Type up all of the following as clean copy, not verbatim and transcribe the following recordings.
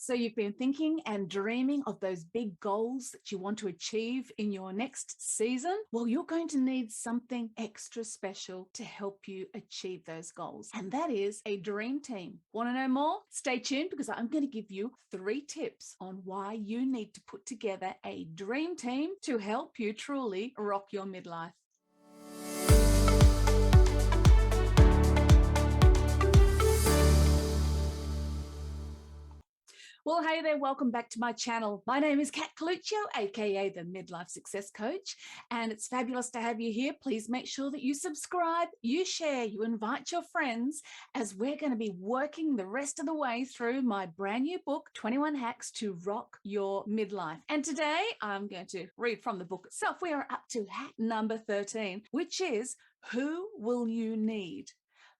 So you've been thinking and dreaming of those big goals that you want to achieve in your next season? Well, you're going to need something extra special to help you achieve those goals. And that is a dream team. Want to know more? Stay tuned because I'm going to give you 3 tips on why you need to put together a dream team to help you truly rock your midlife. Well, hey there, welcome back to my channel. My name is Coluccio, aka the Midlife Success Coach, and it's fabulous to have you here. Please make sure that you subscribe, you share, you invite your friends, as we're going to be working the rest of the way through my brand new book, 21 Hacks to Rock Your Midlife. And today I'm going to read from the book itself. We are up to hack number 13, which is who will you need?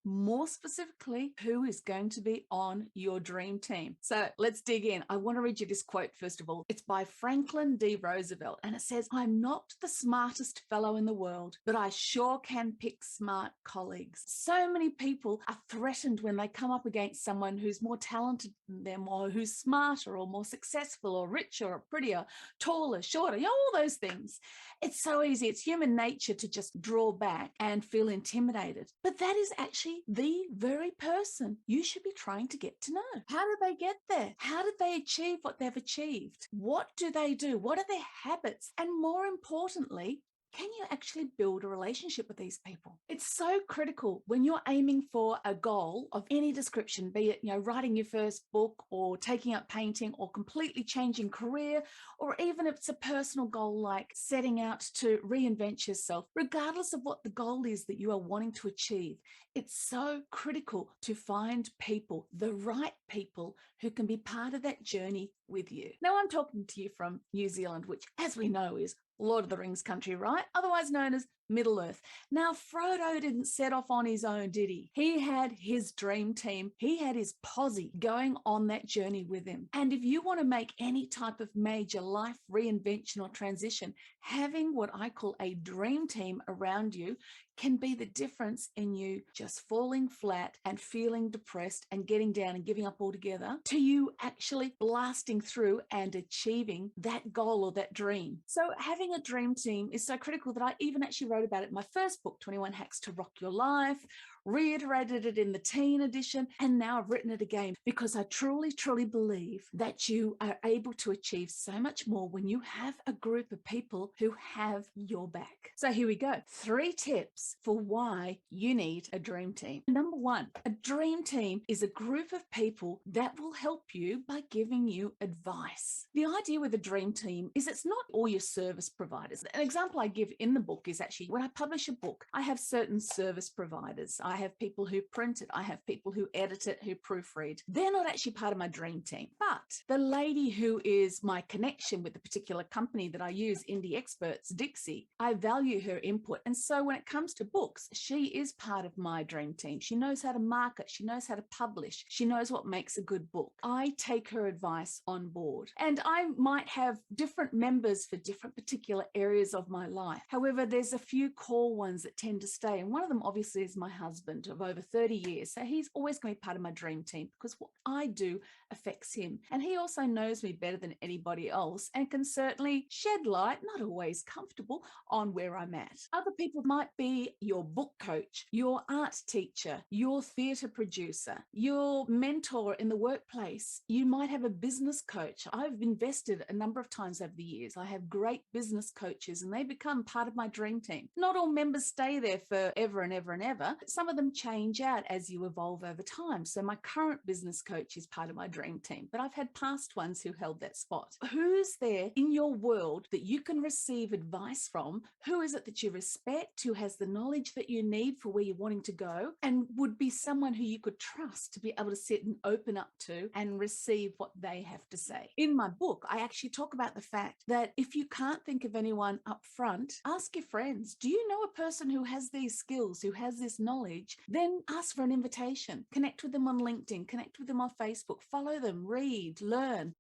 More specifically, who is going to be on your dream team? So let's dig in. I want to read you this quote first of all. It's by Franklin D. Roosevelt, and it says, "I'm not the smartest fellow in the world, but I sure can pick smart colleagues." So many people are threatened when they come up against someone who's more talented than them, or who's smarter, or more successful, or richer, or prettier, taller, shorter, all those things. It's so easy. It's human nature to just draw back and feel intimidated. But that is actually the very person you should be trying to get to know. How did they get there? How did they achieve what they've achieved? What do they do? What are their habits? And more importantly, can you actually build a relationship with these people? It's so critical when you're aiming for a goal of any description, be it, writing your first book or taking up painting or completely changing career, or even if it's a personal goal like setting out to reinvent yourself. Regardless of what the goal is that you are wanting to achieve, it's so critical to find people, the right people who can be part of that journey with you. Now, I'm talking to you from New Zealand, which, as we know, is Lord of the Rings country, right? Otherwise known as Middle Earth. Now, Frodo didn't set off on his own, did he? He had his dream team. He had his posse going on that journey with him. And if you want to make any type of major life reinvention or transition, having what I call a dream team around you can be the difference in you just falling flat and feeling depressed and getting down and giving up altogether, to you actually blasting through and achieving that goal or that dream. So having a dream team is so critical that I even actually wrote about it in my first book, 21 Hacks to Rock Your Life, reiterated it in the teen edition, and now I've written it again because I truly, truly believe that you are able to achieve so much more when you have a group of people who have your back. So here we go. 3 tips for why you need a dream team. Number 1, a dream team is a group of people that will help you by giving you advice. The idea with a dream team is it's not all your service providers. An example I give in the book is actually when I publish a book, I have certain service providers. I have people who print it. I have people who edit it, who proofread. They're not actually part of my dream team, but the lady who is my connection with the particular company that I use, Indie Experts, Dixie, I value her input. And so when it comes to books, she is part of my dream team. She knows how to market. She knows how to publish. She knows what makes a good book. I take her advice on board. And I might have different members for different particular areas of my life. However, there's a few core ones that tend to stay. And one of them obviously is my husband of over 30 years. So he's always going to be part of my dream team because what I do affects him. And he also knows me better than anybody else and can certainly shed light, not always comfortable, on where I'm at. Other people might be your book coach, your art teacher, your theatre producer, your mentor in the workplace. You might have a business coach. I've invested a number of times over the years. I have great business coaches and they become part of my dream team. Not all members stay there forever and ever and ever. Some of them change out as you evolve over time. So my current business coach is part of my dream team, but I've had past ones who held that spot. Who's there in your world that you can receive advice from? Who is it that you respect, who has the knowledge that you need for where you're wanting to go, and would be someone who you could trust to be able to sit and open up to and receive what they have to say? In my book, I actually talk about the fact that if you can't think of anyone up front, ask your friends. Do you know a person who has these skills, who has this knowledge? Then ask for an invitation. Connect with them on LinkedIn, connect with them on Facebook, follow them, read, learn.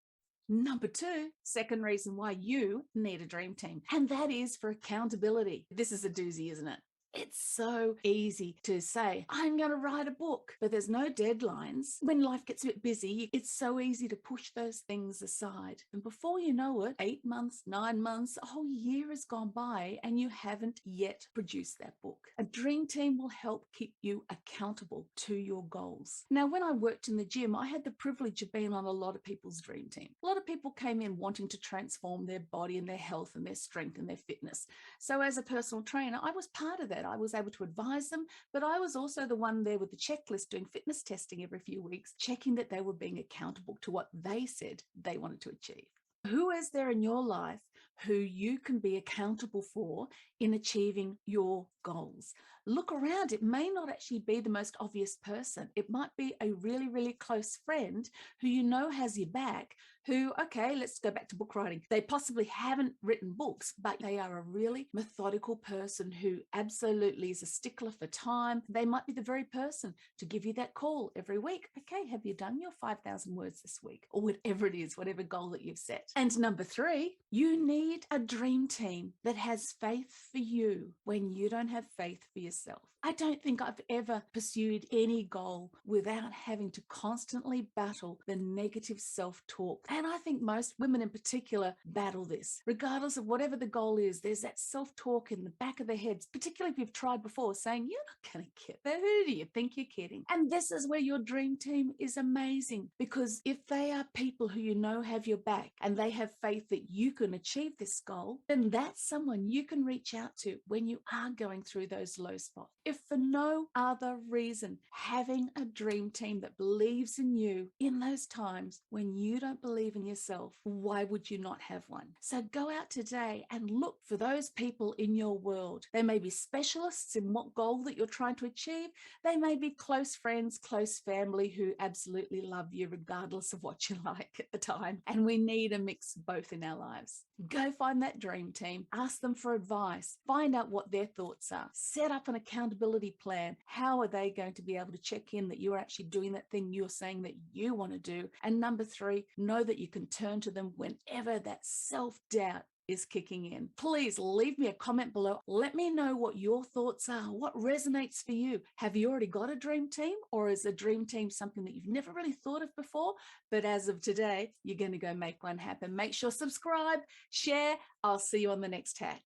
Number 2, second reason why you need a dream team, and that is for accountability. This is a doozy, isn't it? It's so easy to say, I'm going to write a book, but there's no deadlines. When life gets a bit busy, it's so easy to push those things aside. And before you know it, 8 months, 9 months, a whole year has gone by and you haven't yet produced that book. A dream team will help keep you accountable to your goals. Now, when I worked in the gym, I had the privilege of being on a lot of people's dream team. A lot of people came in wanting to transform their body and their health and their strength and their fitness. So as a personal trainer, I was part of that. I was able to advise them, but I was also the one there with the checklist doing fitness testing every few weeks, checking that they were being accountable to what they said they wanted to achieve. Who is there in your life who you can be accountable for in achieving your goals? Look around. It may not actually be the most obvious person. It might be a really, really close friend who you know has your back, who, okay, let's go back to book writing. They possibly haven't written books, but they are a really methodical person who absolutely is a stickler for time. They might be the very person to give you that call every week. Okay, have you done your 5,000 words this week? Or whatever it is, whatever goal that you've set. And number 3, you need a dream team that has faith for you when you don't have faith for yourself. I don't think I've ever pursued any goal without having to constantly battle the negative self-talk. And I think most women in particular battle this. Regardless of whatever the goal is, there's that self-talk in the back of their heads, particularly if you've tried before, saying, you're not going to get there. Who do you think you're kidding? And this is where your dream team is amazing, because if they are people who you know have your back and they have faith that you can achieve this goal, then that's someone you can reach out to when you are going through those low spots. If for no other reason, having a dream team that believes in you in those times when you don't believe in yourself, why would you not have one? So go out today and look for those people in your world. They may be specialists in what goal that you're trying to achieve. They may be close friends, close family who absolutely love you regardless of what you like at the time. And we need a mix of both in our lives. Go find that dream team, ask them for advice, find out what their thoughts are, set up an accountability plan. How are they going to be able to check in that you're actually doing that thing you're saying that you want to do? And number 3, know that you can turn to them whenever that self-doubt is kicking in. Please leave me a comment below. Let me know what your thoughts are, what resonates for you. Have you already got a dream team, or is a dream team something that you've never really thought of before, but as of today, you're going to go make one happen? Make sure subscribe, share. I'll see you on the next hack.